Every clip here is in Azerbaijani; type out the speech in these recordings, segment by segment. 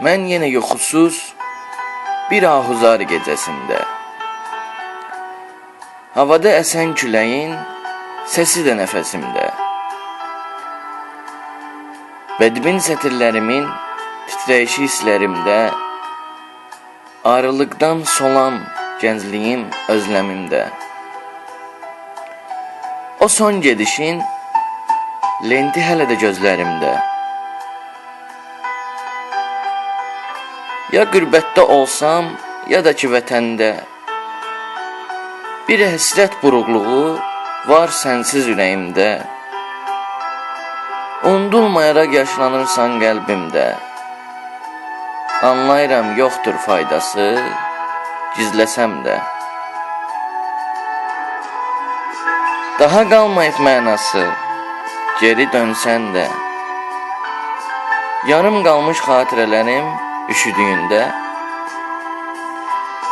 Mən yenə yuxusuz bir ahuzar gecəsində. Havada əsən küləyin səsi də nəfəsimdə. Bədbin sətirlərimin titrəyişi hisslərimdə, ayrılıqdan solan gəncliyim özləmimdə. O son gedişin lenti hələ də gözlərimdə. Ya qürbətdə olsam, ya da ki vətəndə, bir həsrət buruqluğu var sənsiz ürəyimdə. Unudulmayaraq yaşlanırsan qəlbimdə. Anlayıram yoxdur faydası, gizləsəm də. Daha qalmayıb mənası, geri dönsən də. Yarım qalmış xatirələrim üşüdüyündə,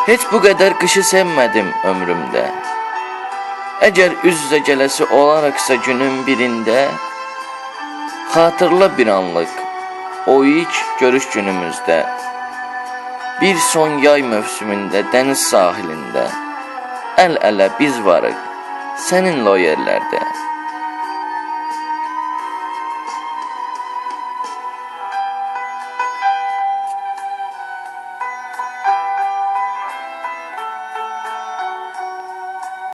heç bu qədər qışı sevmədim ömrümdə. Əgər üz-üzə gələsi olaraqsa günün birində, xatırla bir anlıq o ilk görüş günümüzdə. Bir son yay mövsümündə dəniz sahilində, əl-ələ biz varıq səninlə o yerlərdə.